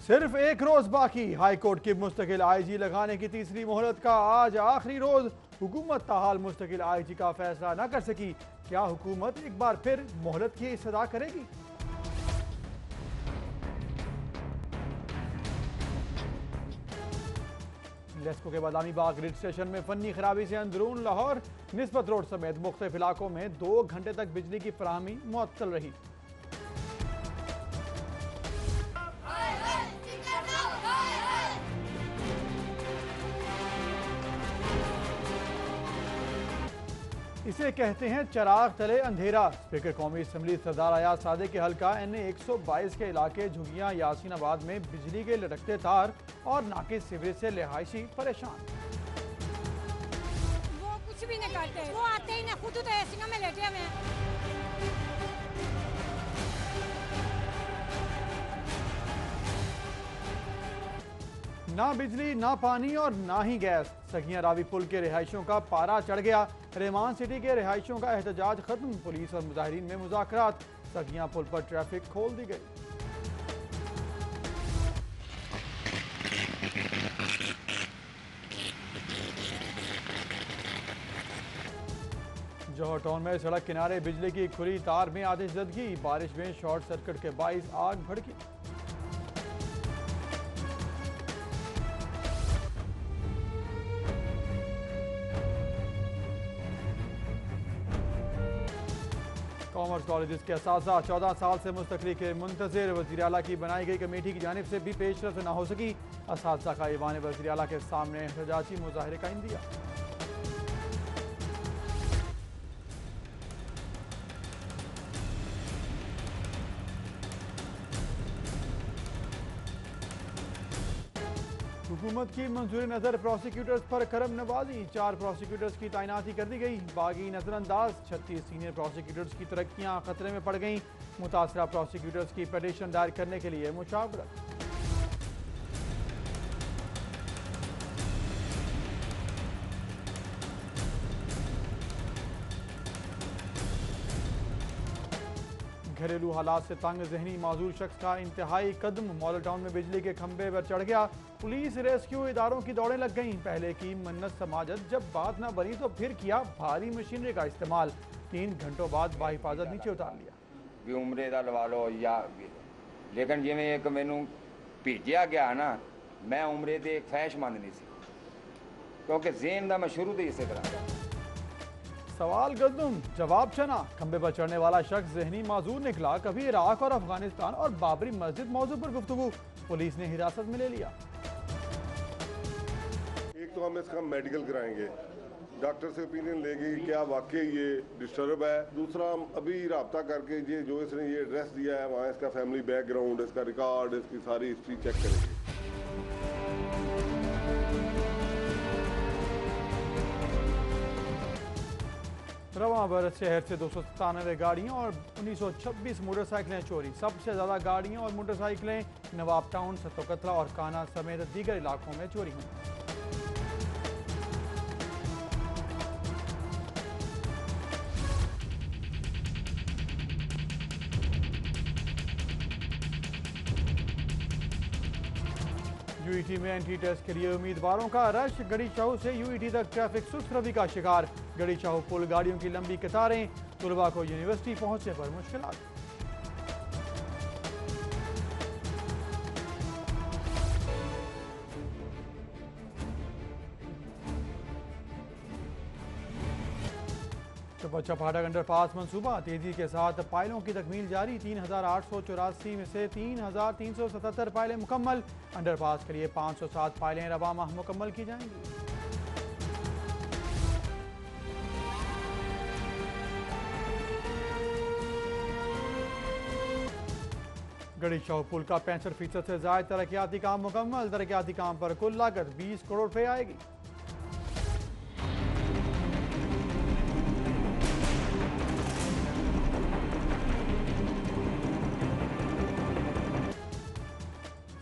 सिर्फ एक रोज बाकी। हाईकोर्ट की मुस्तकिल आईजी लगाने की तीसरी मोहलत का आज आखिरी रोज। हुकूमत ताहाल मुस्तकिल आईजी का फैसला न कर सकी। क्या हुकूमत एक बार फिर मोहलत की सदा करेगी? लेस्को के बादामी बाग ग्रिड स्टेशन में फनी खराबी से अंदरून लाहौर निस्बत रोड समेत मुख्तलिफ इलाकों में 2 घंटे तक बिजली की फराहमी मुअत्तल रही। इसे कहते हैं चराग तले अंधेरा। स्पीकर कौमी असम्बली सरदार अयाज सादे के हल्का NA 122 के इलाके झुगियां यासीनाबाद में बिजली के लटकते तार और नाकिस सीवरेज से रिहायशी परेशान। वो कुछ भी नहीं करते, वो आते ही ना, खुद तो एसी में लेटे हुए हैं। ना बिजली, ना पानी और ना ही गैस। सगियां रावी पुल के रिहायशियों का पारा चढ़ गया। रेमान सिटी के रिहायशियों का एहतजाज खत्म। पुलिस और मुजाहिरीन में मुज़ाकरात। सगियां पुल पर ट्रैफिक खोल दी गई। जौहर टाउन में सड़क किनारे बिजली की खुली तार में आतिशज़दगी। बारिश में शॉर्ट सर्किट के बाइस आग भड़की। कॉमर्स कॉलेज के असासा 14 साल से मुस्तकली के मुंतज़िर। वज़ीर आला की बनाई गई कमेटी की जानिब से भी पेशरफ न हो सकी। असासा का ईवान वज़ीर आला के सामने एहतजाजी मुजाहरे का इंदिया। हुकूमत की मंजूरी नजर प्रोसिक्यूटर्स पर करम नवाजी। 4 प्रोसिक्यूटर्स की तैनाती कर दी गई। बागी नजरअंदाज। 36 सीनियर प्रोसिक्यूटर्स की तरक्कियां खतरे में पड़ गईं। मुतासरा प्रोसिक्यूटर्स की पिटीशन दायर करने के लिए मुशावरत। घरेलू हालात से तंग जहनी माजूर शख्स का इंतहाई कदम। मॉडल टाउन में बिजली के खंभे पर चढ़ गया। पुलिस रेस्क्यू इदारों की दौड़ें लग गईं। पहले की मन्नत समाजत, जब बात ना बनी तो फिर किया भारी मशीनरी का इस्तेमाल। 3 घंटों बाद बाहिफाजत नीचे उतार लिया। भी उम्रे का लवा लो या लेकिन जिमें एक मैनू भेजा गया ना, मैं उम्रे से एक ख्वाहिशमंद नहीं सी, क्योंकि जेन का मैं शुरू से इसी तरह। सवाल गंदुम जवाब चना। खंबे पर चढ़ने वाला शख्स जहनी माजूर निकला। कभी इराक और अफगानिस्तान और बाबरी मस्जिद मौजू पर गुफ्तगू। पुलिस ने हिरासत में ले लिया। एक तो हम इसका मेडिकल कराएंगे, डॉक्टर से ओपिनियन लेंगे कि क्या वाकई ये डिस्टर्ब है। दूसरा, हम अभी रब्ता करके ये जो इसने ये एड्रेस दिया है वहाँ इसका फैमिली बैकग्राउंड, इसका रिकॉर्ड, इसकी सारी हिस्ट्री चेक करेंगे। रवां बरस शहर से 297 गाड़ियाँ और 1926 मोटरसाइकिलें चोरी। सबसे ज़्यादा गाड़ियाँ और मोटरसाइकिलें नवाब टाउन, सतोकतला और काना समेत दीगर इलाकों में चोरी हुई। यूईटी में एंट्री टेस्ट के लिए उम्मीदवारों का रश। गड़ी चाहू से यूईटी तक ट्रैफिक सुस्त रवि का शिकार। गड़ी चाहू पुल गाड़ियों की लंबी कतारें। तुलबा को यूनिवर्सिटी पहुंचने पर मुश्किलात। चपच्चा फाटक अंडरपास मंसूबा तेजी के साथ पायलों की तकमील जारी। 3884 में से 3377 पायलें मुकम्मल। अंडरपास के लिए 507 पायलें रवा माह मुकम्मल की जाएंगी। गड़ी चाहू पुल का 65% से ज्यादा तरक्याती काम मुकम्मल। तरक्याती काम पर कुल लागत 20 करोड़ रुपए आएगी।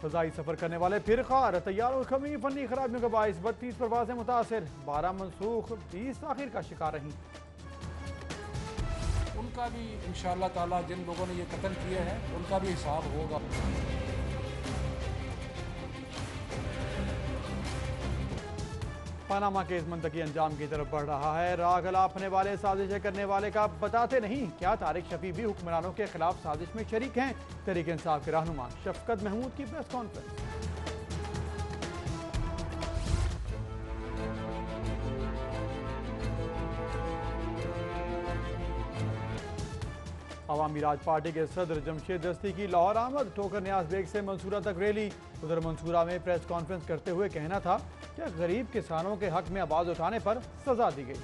फजाई सफर करने वाले फिर खार। तैयारों की कमी, फनी खराबियों का बाइस 32 परवाजें मुतासर। 12 मनसूख, 20 आखिर का शिकार रही। उनका भी इंशाअल्लाह ताला जिन लोगों ने ये कत्ल किए हैं उनका भी हिसाब होगा। पनामा केस मंतकी अंजाम की तरफ बढ़ रहा है। राह गलाफने वाले साजिशें करने वाले का बताते नहीं। क्या तारिक शफी भी हुक्मरानों के खिलाफ साजिश में शरीक हैं? तहरीक इंसाफ के रहनुमा शफकत महमूद की प्रेस कॉन्फ्रेंस। अवामी राज पार्टी के सदर जमशेद दस्ती की लाहौर आमद। ठोकर न्याज बेग से मंसूरा तक रैली। उधर मंसूरा में प्रेस कॉन्फ्रेंस करते हुए कहना था कि गरीब किसानों के हक में आवाज उठाने पर सजा दी गई।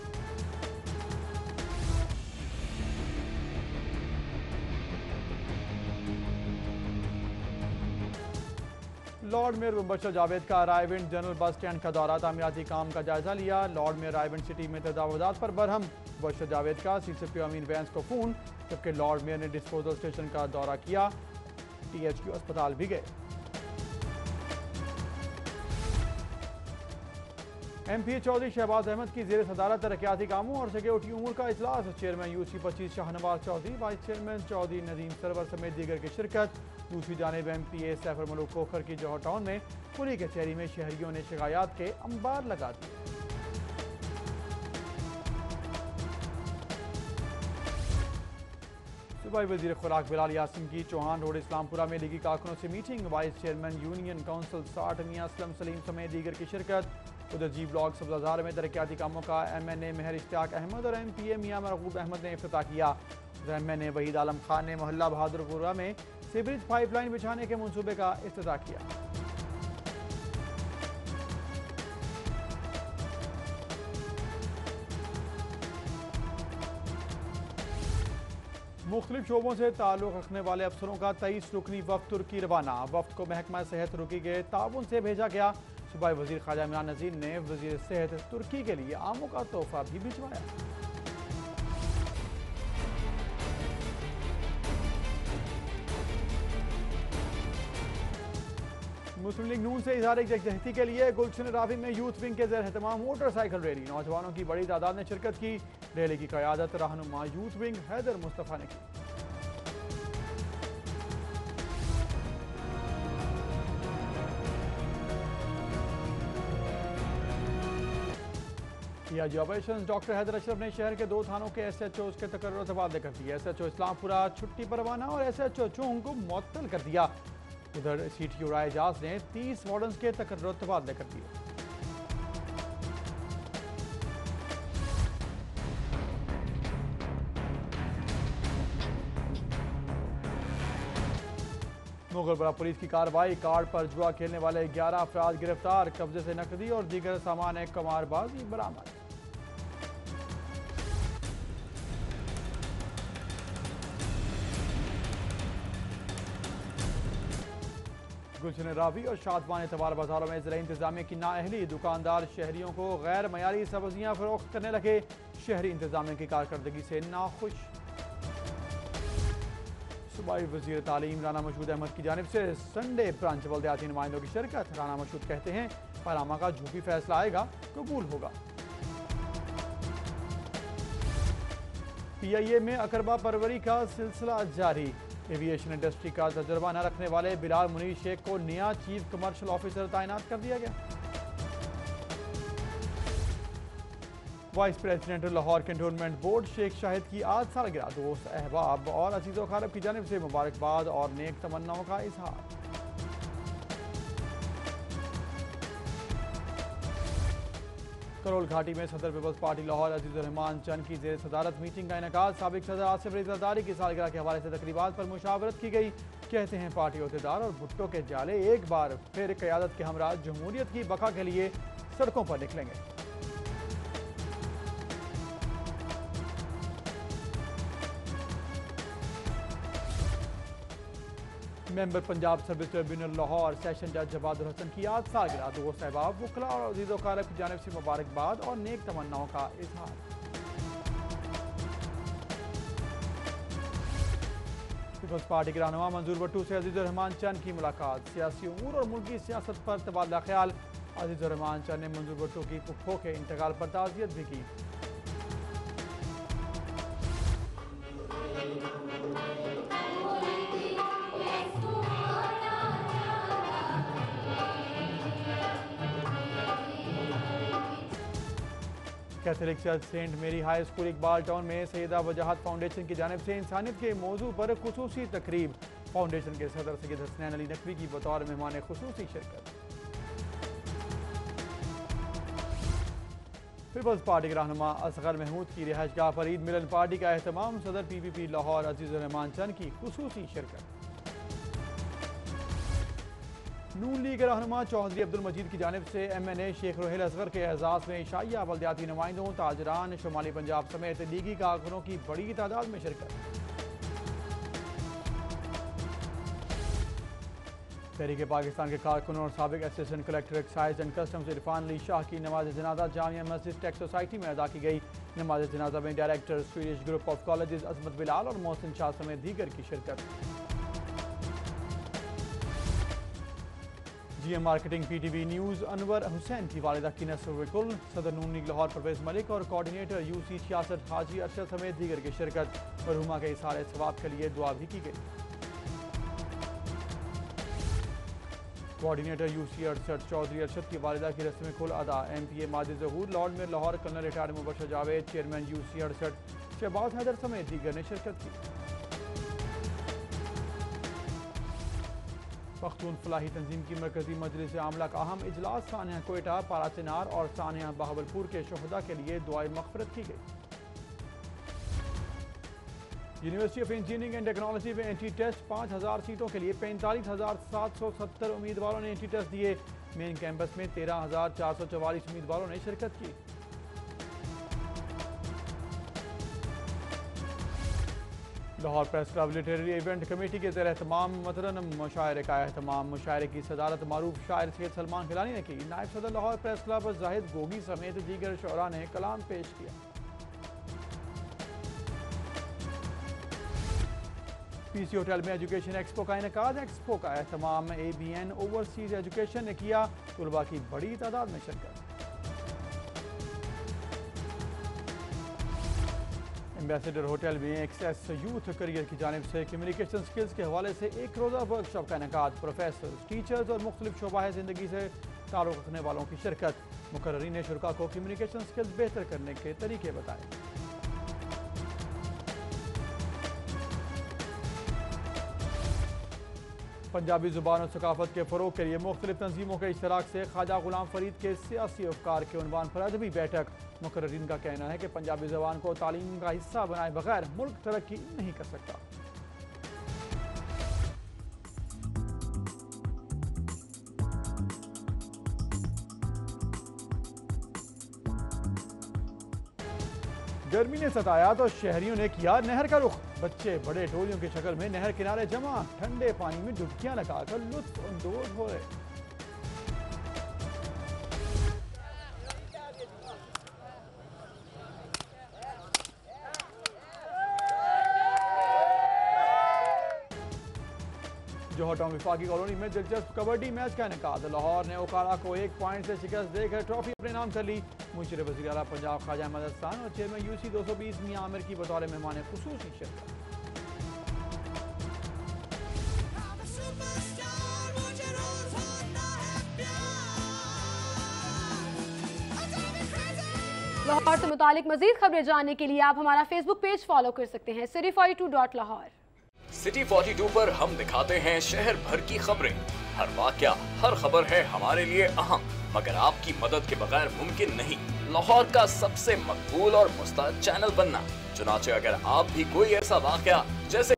लॉर्ड मेयर मुबशर जावेद का रायविंड जनरल बस स्टैंड का दौरा। तामीराती काम का जायजा लिया। लॉर्ड मेयर रायविंड सिटी में तजावुजात पर बरहम। मुबशर जावेद का सीसीपी अमीन वैंस को फोन, जबकि लॉर्ड मेयर ने डिस्पोजल स्टेशन का दौरा किया। THQ अस्पताल भी गए। MP चौधरी शहबाज अहमद की जेर सदारत तरक्याती कामों और सिक्योरिटी उमूर का इजलास। Chairman UC 25 Shahnawaz Chaudhry, vice chairman Chaudhry Nadeem Sarwar समेत दीगर की शिरकत। दूसरी जानिब MPA सैफर मलूक कोखर की जौहर टाउन में पुलिस कचहरी में शहरियों ने शिकायत के अंबार लगा दिए। सूबाई वजीर खुराक बिलाल यासिन की चौहान रोड इस्लामपुरा में लीगी कारकुनों से meeting. Vice chairman union council 60 मियां असलम सलीम समेत दीगर की शिरकत। उधर जी ब्लॉक सब्जाजार में तरक्याती कामों का MNA मेहर इश्तियाक अहमद और MPA मियां मरगूब अहमद ने इफ्तिताह किया। MNA वहीद आलम खान ने मोहल्ला बहादुरपुरा में सीवरेज पाइपलाइन बिछाने के मंसूबे का इफ्तिताह किया। मुख्तलिफ शोबों से ताल्लुक़ रखने वाले अफसरों का 23 रुकनी वफ्द तुर्की रवाना। वफ्द को महकमा सेहत तुर्की के ताउन से भेजा गया। सूबाई वजीर ख्वाजा इमरान नज़ीर ने वजीर सेहत तुर्की के लिए आमों का तोहफा भी भिजवाया। मुस्लिम लीग नून से इजहार यकजहती के लिए गुलशन रावी में यूथ विंग के ज़ेर एहतमाम मोटरसाइकिल रैली। नौजवानों की बड़ी तादाद ने शिरकत की। रैली की क़यादत रहनुमा यूथ विंग हैदर मुस्तफ़ा ने की। PIG operation doctor Haider Ashraf ने शहर के 2 थानों के SHOs के तकर्रुर तबादले कर दिए। SHO इस्लामपुरा छुट्टी पर रवाना और SHO चोंग को मुअत्तल कर दिया। उधर CTO राय एजाज ने 30 वार्डन्स के तकर्रुर तबादले कर दिए। मुगलपरा पुलिस की कार्रवाई। कार्ड पर जुआ खेलने वाले 11 अफराद गिरफ्तार। कब्जे से नकदी और दीगर सामान कमारबाजी बरामद। गुलशन रावी और शादमान एतबार बाजारों में ज़िला इंतजामिया की नाअहली। दुकानदार शहरियों को गैर मयारी सब्जियां फरोख्त करने लगे। शहरी इंतजामिया की कारकर्दगी से नाखुश। सूबाई वज़ीर तालीम राना मशहूद अहमद की जानिब से संडे ब्रांच बल्दियाती नुमाइंदों की शिरकत। राना मशहूद कहते हैं पनामा का जो भी फैसला आएगा कबूल होगा। PIA में अकरबा परवरी का सिलसिला जारी। एविएशन इंडस्ट्री का तजर्बा न रखने वाले बिलाल मुनीर शेख को नया चीफ कमर्शियल ऑफिसर तैनात कर दिया गया। Vice president Lahore cantonment board Sheikh Shahid की आज सालगिरह। दोस्त अहबाब और अजीज़ वखारब की जानिब से मुबारकबाद और नेक तमन्नाओं का इजहार। करोल घाटी में सदर पीपल्स पार्टी लाहौर अजीजुर रहमान चंद की जेर सदारत मीटिंग का इनेकाद। साबिक सदर आसिफ रज़ा ज़रदारी की सालगिरह के हवाले से तकरीबात पर मुशावरत की गई। कहते हैं पार्टी अहदेदार और भुट्टो के जाले एक बार फिर क़यादत के हमरा जमहूरियत की बका के लिए सड़कों पर निकलेंगे। Member Punjab service tribunal Lahore session जज जवादुल हसन की आज सालगिरह। दोस्त अहबाब वकला और अजीज़ वखारब की जानिब से मुबारकबाद और नेक तमन्नाओं का इजहार। पीपल्स पार्टी के रहनुमा मंजूर भट्टू से अजीजुर रहमान चंद की मुलाकात। सियासी उमूर और मुल्की सियासत पर तबादला ख्याल। अजीजुर रहमान चंद ने मंजूर भट्टू की पुप्पो के इंतकाल पर ताज़ियत भी की। कैथोलिक चर्च सेंट मेरी हाई स्कूल इकबाल टाउन में सैयदा वजाहत फाउंडेशन की जानिब से इंसानियत के मौजू पर खुसूसी तकरीब। फाउंडेशन के सदर सैयद हसनैन अली नकवी की बतौर मेहमान खुसूसी शिरकत। पीपल्स पार्टी के रहनुमा असगर महमूद की रिहाइशगाह पर ईद मिलन पार्टी का एहतमाम। सदर PPP लाहौर अजीजुर रहमान चंद की खुसूसी शिरकत। नून लीग रहनुमा चौधरी अब्दुल मजीद की जानिब से MNA शेख रोहेल असगर के एजाज़ में शाइया बल्दियाती नुमाइंदों, ताजरान, शुमाली पंजाब समेत लीगी कारकुनों की बड़ी तादाद में शिरकत। तहरीक पाकिस्तान के कारकुनों और साबिक assistant collector excise and customs Irfan Ali Shah की नमाज जनाजा जामिया मस्जिद टेक्स सोसाइटी में अदा की गई। नमाज जनाजा में director Swedish group of colleges Azmat Bilal और मोहसिन शाह समेत दीगर की शिरकत। GM marketing PTV news Anwar Hussain की वालिदा की नस्र सदर नून लीग लाहौर परवेज मलिक और कोऑर्डिनेटर UC 66 हाजी अरशद समेत दीगर की शिरकत। मरहुमा के इसारे सवाब के लिए दुआ भी की गई। कोऑर्डिनेटर UC 68 चौधरी अरशद की वालिदा की रस्म कुल अदा। MPA माजिद ज़हूर, लॉर्ड में Lahore colonel retired Mubashir Javed, chairman UC 68 Shahbaz Haider समेत दीगर ने शिरकत की। पख्तून फलाही तंजीम की मरकजी मजलिस आमला का अहम इजलास। सानिया कोयटा, पाराचनार और सानिया बहावलपुर के शोहदा के लिए दुआए मग़फ़िरत की गई। University of engineering and technology में एंट्री टेस्ट 5000 सीटों के लिए 45,770 उम्मीदवारों ने एंट्री टेस्ट दिए। मेन कैंपस में 13,444 उम्मीदवारों ने शिरकत की। Lahore press club literary event committee के ज़ेर एहतमाम मतरन मुशायरे का एहतमाम। मुशायरे की सदारत मारूफ शायर सैयद सलमान खिलानी ने की। नायब सदर लाहौर प्रेस क्लब जाहिद गोगी समेत दीगर शोरा ने कलाम पेश किया। PC होटल में एजुकेशन एक्सपो का इनेकाद। एक्सपो का एहतमाम ABN ओवरसीज एजुकेशन ने किया। तुलबा की बड़ी तादाद में शिरकत। एम्बेसडर होटल में एक्सेस यूथ करियर की जानिब से कम्युनिकेशन स्किल्स के हवाले से एक रोज़ा वर्कशॉप का इनेकाद। प्रोफेसर, टीचर्स और मुख्तलिफ शोबाए ज़िंदगी से ताल्लुक़ रखने वालों की शिरकत। मुकर्ररीन ने शुरा को कम्युनिकेशन स्किल्स बेहतर करने के तरीके बताए। पंजाबी ज़ुबान और सकाफ़त के फ़रोग़ के लिए मुख्तलिफ तंजीमों के इश्तराक से ख्वाजा गुलाम फरीद के सियासी अफ़कार के उन्वान पर अदबी बैठक। मुकर्ररीन का कहना है कि पंजाबी ज़बान को तालीम का हिस्सा बनाए बगैर मुल्क तरक्की नहीं कर सकता। गर्मी ने सताया तो शहरियों ने किया नहर का रुख। बच्चे बड़े टोलियों की शक्ल में नहर किनारे जमा, ठंडे पानी में डुबकियां लगाकर लुत्फ अंदोज हो रहे। जौहर टाउन विफाकी कॉलोनी में दिलचस्प कबड्डी मैच का इनेकाद। लाहौर ने ओकारा को 1 पॉइंट से शिकस्त देकर ट्रॉफी अपने नाम कर ली। मुशीर वज़ीर आला पंजाब ख्वाजा अहमद हसन और चेयरमैन UC 220 मियां आमिर की बतौर मेहमान खुसूसी शिरकत। लाहौर से मुतालिक मजीद खबरें जानने के लिए आप हमारा फेसबुक पेज फॉलो कर सकते हैं city42.lahore। सिटी 42 पर हम दिखाते हैं शहर भर की खबरें। हर वाकया, हर खबर है हमारे लिए अहम, मगर आपकी मदद के बगैर मुमकिन नहीं लाहौर का सबसे मकबूल और मुस्तहद चैनल बनना। चुनाचे अगर आप भी कोई ऐसा वाकया जैसे